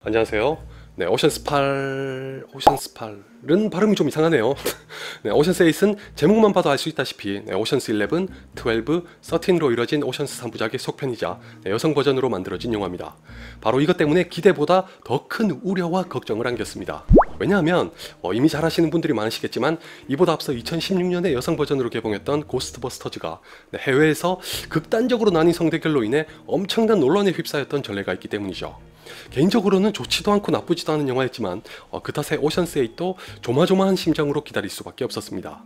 안녕하세요. 네, 오션스8은 발음이 좀 이상하네요. 네, 오션스 8은 제목만 봐도 알 수 있다시피 오션스 11, 12, 13로 이뤄진 오션스 3부작의 속편이자 여성 버전으로 만들어진 영화입니다. 바로 이것 때문에 기대보다 더 큰 우려와 걱정을 안겼습니다. 왜냐하면 이미 잘 아시는 분들이 많으시겠지만 이보다 앞서 2016년에 여성 버전으로 개봉했던 고스트버스터즈가 해외에서 극단적으로 나뉜 성대결로 인해 엄청난 논란에 휩싸였던 전례가 있기 때문이죠. 개인적으로는 좋지도 않고 나쁘지도 않은 영화였지만 그 탓에 오션스 8도 조마조마한 심정으로 기다릴 수밖에 없었습니다.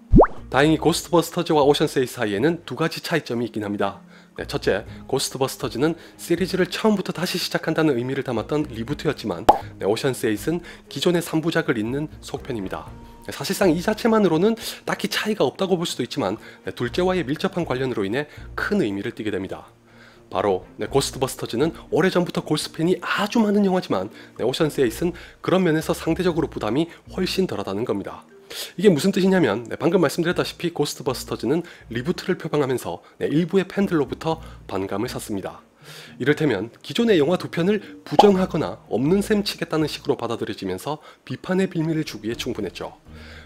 다행히 고스트버스터즈와 오션스 8 사이에는 두 가지 차이점이 있긴 합니다. 첫째, 고스트버스터즈는 시리즈를 처음부터 다시 시작한다는 의미를 담았던 리부트였지만 오션스 8은 기존의 3부작을 잇는 속편입니다. 사실상 이 자체만으로는 딱히 차이가 없다고 볼 수도 있지만 둘째와의 밀접한 관련으로 인해 큰 의미를 띠게 됩니다. 바로 고스트버스터즈는 오래전부터 골수팬이 아주 많은 영화지만 오션스 8은 그런 면에서 상대적으로 부담이 훨씬 덜하다는 겁니다. 이게 무슨 뜻이냐면 방금 말씀드렸다시피 고스트버스터즈는 리부트를 표방하면서 일부의 팬들로부터 반감을 샀습니다. 이를테면 기존의 영화 두 편을 부정하거나 없는 셈 치겠다는 식으로 받아들여지면서 비판의 빌미를 주기에 충분했죠.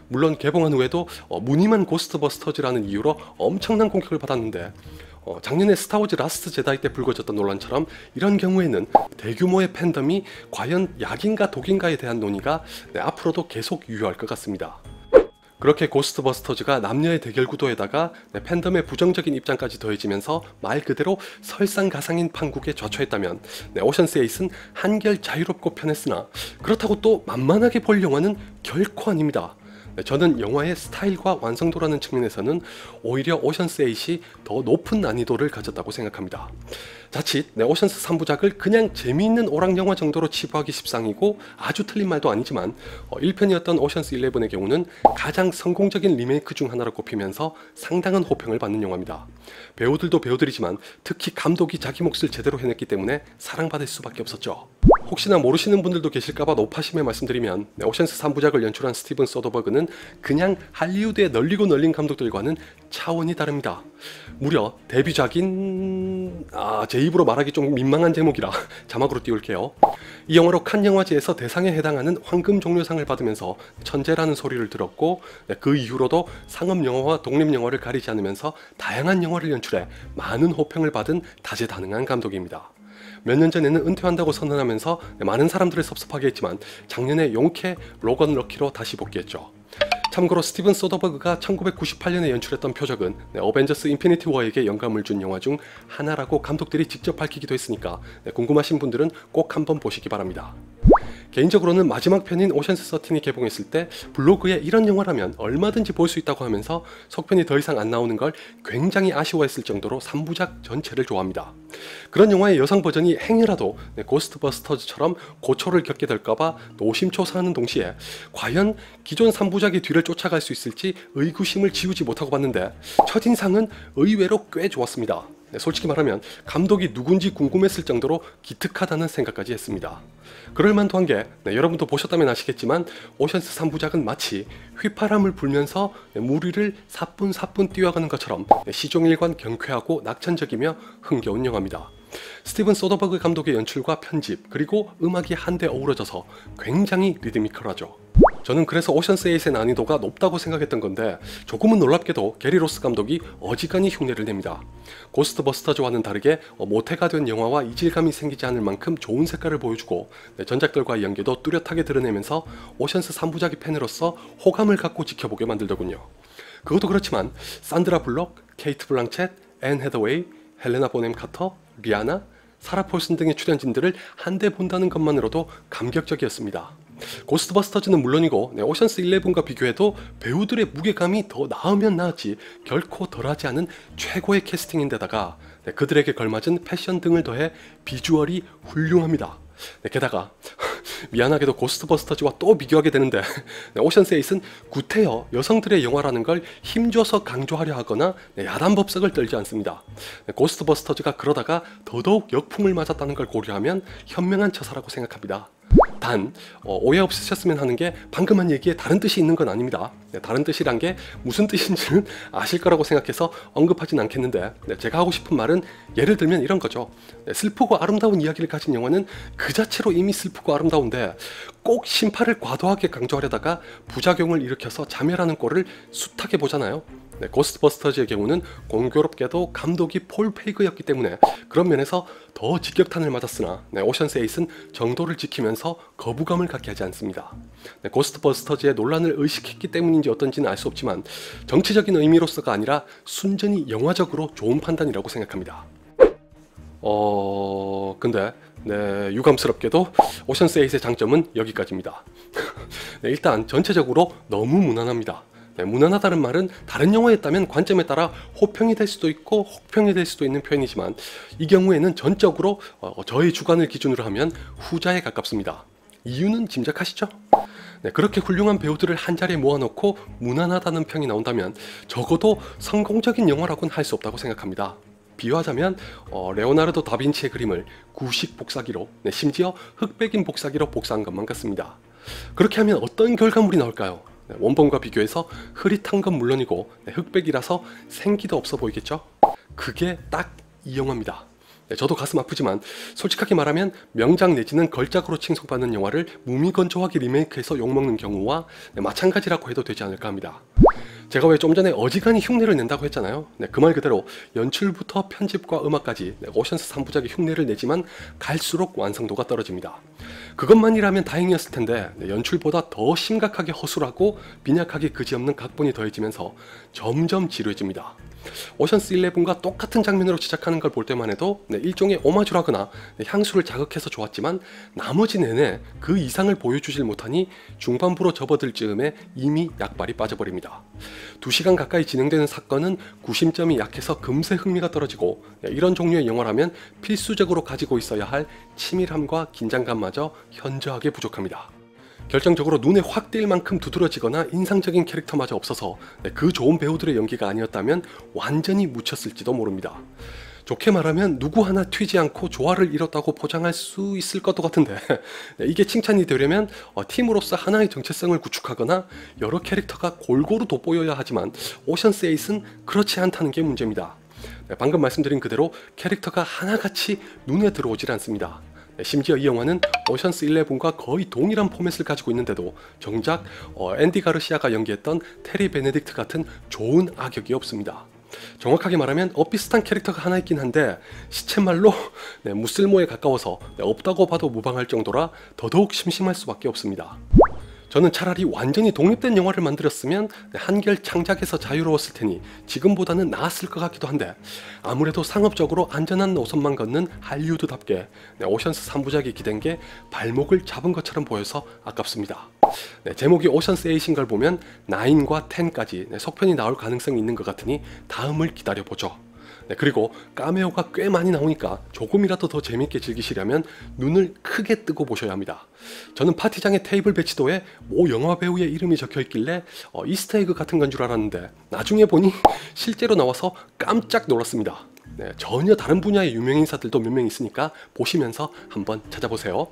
물론 개봉한 후에도 무늬만 고스트버스터즈라는 이유로 엄청난 공격을 받았는데 작년에 스타워즈 라스트 제다이 때 불거졌던 논란처럼 이런 경우에는 대규모의 팬덤이 과연 약인가 독인가에 대한 논의가 앞으로도 계속 유효할 것 같습니다. 그렇게 고스트버스터즈가 남녀의 대결 구도에다가 팬덤의 부정적인 입장까지 더해지면서 말 그대로 설상가상인 판국에 좌초했다면 오션스 8은 한결 자유롭고 편했으나 그렇다고 또 만만하게 볼 영화는 결코 아닙니다. 저는 영화의 스타일과 완성도라는 측면에서는 오히려 오션스 8이 더 높은 난이도를 가졌다고 생각합니다. 자칫 오션스 3부작을 그냥 재미있는 오락영화 정도로 치부하기 십상이고 아주 틀린 말도 아니지만 1편이었던 오션스 11의 경우는 가장 성공적인 리메이크 중 하나로 꼽히면서 상당한 호평을 받는 영화입니다. 배우들도 배우들이지만 특히 감독이 자기 몫을 제대로 해냈기 때문에 사랑받을 수밖에 없었죠. 혹시나 모르시는 분들도 계실까봐 높아심에 말씀드리면 오션스 3부작을 연출한 스티븐 소더버그는 그냥 할리우드에 널리고 널린 감독들과는 차원이 다릅니다. 무려 데뷔작인 제 입으로 말하기 좀 민망한 제목이라 자막으로 띄울게요. 이 영화로 칸 영화제에서 대상에 해당하는 황금 종려상을 받으면서 천재라는 소리를 들었고 그 이후로도 상업영화와 독립영화를 가리지 않으면서 다양한 영화를 연출해 많은 호평을 받은 다재다능한 감독입니다. 몇 년 전에는 은퇴한다고 선언하면서 많은 사람들을 섭섭하게 했지만 작년에 용케 로건 럭키로 다시 복귀했죠. 참고로 스티븐 소더버그가 1998년에 연출했던 표적은 어벤져스 인피니티 워에게 영감을 준 영화 중 하나라고 감독들이 직접 밝히기도 했으니까 궁금하신 분들은 꼭 한번 보시기 바랍니다. 개인적으로는 마지막 편인 오션스 13이 개봉했을 때 블로그에 이런 영화라면 얼마든지 볼 수 있다고 하면서 속편이 더 이상 안 나오는 걸 굉장히 아쉬워했을 정도로 3부작 전체를 좋아합니다. 그런 영화의 여성 버전이 행여라도 고스트버스터즈처럼 고초를 겪게 될까봐 노심초사하는 동시에 과연 기존 3부작의 뒤를 쫓아갈 수 있을지 의구심을 지우지 못하고 봤는데 첫인상은 의외로 꽤 좋았습니다. 솔직히 말하면 감독이 누군지 궁금했을 정도로 기특하다는 생각까지 했습니다. 그럴만도 한 게 여러분도 보셨다면 아시겠지만 오션스 3부작은 마치 휘파람을 불면서 물 위를 사뿐사뿐 뛰어가는 것처럼 시종일관 경쾌하고 낙천적이며 흥겨운 영화입니다. 스티븐 소더버그 감독의 연출과 편집 그리고 음악이 한데 어우러져서 굉장히 리드미컬하죠. 저는 그래서 오션스 8의 난이도가 높다고 생각했던 건데 조금은 놀랍게도 게리 로스 감독이 어지간히 흉내를 냅니다. 고스트버스터즈와는 다르게 모태가 된 영화와 이질감이 생기지 않을 만큼 좋은 색깔을 보여주고 전작들과의 연계도 뚜렷하게 드러내면서 오션스 3부작의 팬으로서 호감을 갖고 지켜보게 만들더군요. 그것도 그렇지만 산드라 블록, 케이트 블랑쳇, 앤 해더웨이, 헬레나 보넴 카터, 리아나, 사라 폴슨 등의 출연진들을 한데 본다는 것만으로도 감격적이었습니다. 고스트버스터즈는 물론이고 오션스 11과 비교해도 배우들의 무게감이 더 나으면 나았지 결코 덜하지 않은 최고의 캐스팅인데다가 그들에게 걸맞은 패션 등을 더해 비주얼이 훌륭합니다. 게다가 미안하게도 고스트버스터즈와 또 비교하게 되는데 오션스 8은 구태여 여성들의 영화라는 걸 힘줘서 강조하려 하거나 야단법석을 떨지 않습니다. 고스트버스터즈가 그러다가 더더욱 역풍을 맞았다는 걸 고려하면 현명한 처사라고 생각합니다. 단 오해 없으셨으면 하는 게 방금 한 얘기에 다른 뜻이 있는 건 아닙니다. 다른 뜻이란 게 무슨 뜻인지는 아실 거라고 생각해서 언급하진 않겠는데, 제가 하고 싶은 말은 예를 들면 이런 거죠. 슬프고 아름다운 이야기를 가진 영화는 그 자체로 이미 슬프고 아름다운데 꼭 심파를 과도하게 강조하려다가 부작용을 일으켜서 자멸하는 꼴을 숱하게 보잖아요. 고스트버스터즈의 경우는 공교롭게도 감독이 폴 페이그였기 때문에 그런 면에서 더 직격탄을 맞았으나 오션스 8은 정도를 지키면서 거부감을 갖게 하지 않습니다. 고스트버스터즈의 논란을 의식했기 때문인지 어떤지는 알 수 없지만 정치적인 의미로서가 아니라 순전히 영화적으로 좋은 판단이라고 생각합니다. 근데 유감스럽게도 오션스 8의 장점은 여기까지입니다. 일단 전체적으로 너무 무난합니다. 무난하다는 말은 다른 영화였다면 관점에 따라 호평이 될 수도 있고 혹평이 될 수도 있는 표현이지만 이 경우에는 전적으로 저의 주관을 기준으로 하면 후자에 가깝습니다. 이유는 짐작하시죠? 그렇게 훌륭한 배우들을 한자리에 모아놓고 무난하다는 평이 나온다면 적어도 성공적인 영화라고는 할 수 없다고 생각합니다. 비유하자면 레오나르도 다빈치의 그림을 구식 복사기로, 심지어 흑백인 복사기로 복사한 것만 같습니다. 그렇게 하면 어떤 결과물이 나올까요? 원본과 비교해서 흐릿한 건 물론이고 흑백이라서 생기도 없어 보이겠죠? 그게 딱 이 영화입니다. 저도 가슴 아프지만 솔직하게 말하면 명작 내지는 걸작으로 칭송받는 영화를 무미건조하게 리메이크해서 욕먹는 경우와 마찬가지라고 해도 되지 않을까 합니다. 제가 왜 좀 전에 어지간히 흉내를 낸다고 했잖아요. 그 말 그대로 연출부터 편집과 음악까지 오션스 3부작의 흉내를 내지만 갈수록 완성도가 떨어집니다. 그것만이라면 다행이었을 텐데 연출보다 더 심각하게 허술하고 빈약하게 그지없는 각본이 더해지면서 점점 지루해집니다. 오션스 11과 똑같은 장면으로 시작하는 걸 볼 때만 해도 일종의 오마주라거나 향수를 자극해서 좋았지만 나머지 내내 그 이상을 보여주질 못하니 중반부로 접어들 즈음에 이미 약발이 빠져버립니다. 2시간 가까이 진행되는 사건은 구심점이 약해서 금세 흥미가 떨어지고 이런 종류의 영화라면 필수적으로 가지고 있어야 할 치밀함과 긴장감마저 현저하게 부족합니다. 결정적으로 눈에 확 띌 만큼 두드러지거나 인상적인 캐릭터마저 없어서 그 좋은 배우들의 연기가 아니었다면 완전히 묻혔을지도 모릅니다. 좋게 말하면 누구 하나 튀지 않고 조화를 이뤘다고 포장할 수 있을 것도 같은데 이게 칭찬이 되려면 팀으로서 하나의 정체성을 구축하거나 여러 캐릭터가 골고루 돋보여야 하지만 오션스 8은 그렇지 않다는 게 문제입니다. 방금 말씀드린 그대로 캐릭터가 하나같이 눈에 들어오질 않습니다. 심지어 이 영화는 오션스 11과 거의 동일한 포맷을 가지고 있는데도 정작 앤디 가르시아가 연기했던 테리 베네딕트 같은 좋은 악역이 없습니다. 정확하게 말하면 비슷한 캐릭터가 하나 있긴 한데 시쳇말로 무쓸모에 가까워서 없다고 봐도 무방할 정도라 더더욱 심심할 수밖에 없습니다. 저는 차라리 완전히 독립된 영화를 만들었으면 한결 창작에서 자유로웠을 테니 지금보다는 나았을 것 같기도 한데 아무래도 상업적으로 안전한 노선만 걷는 할리우드답게 오션스 3부작이 기댄 게 발목을 잡은 것처럼 보여서 아깝습니다. 제목이 오션스 8인 걸 보면 9과 10까지 속편이 나올 가능성이 있는 것 같으니 다음을 기다려보죠. 그리고 카메오가 꽤 많이 나오니까 조금이라도 더 재밌게 즐기시려면 눈을 크게 뜨고 보셔야 합니다. 저는 파티장의 테이블 배치도에 모 영화 배우의 이름이 적혀있길래 이스터에그 같은 건 줄 알았는데 나중에 보니 실제로 나와서 깜짝 놀랐습니다. 전혀 다른 분야의 유명인사들도 몇 명 있으니까 보시면서 한번 찾아보세요.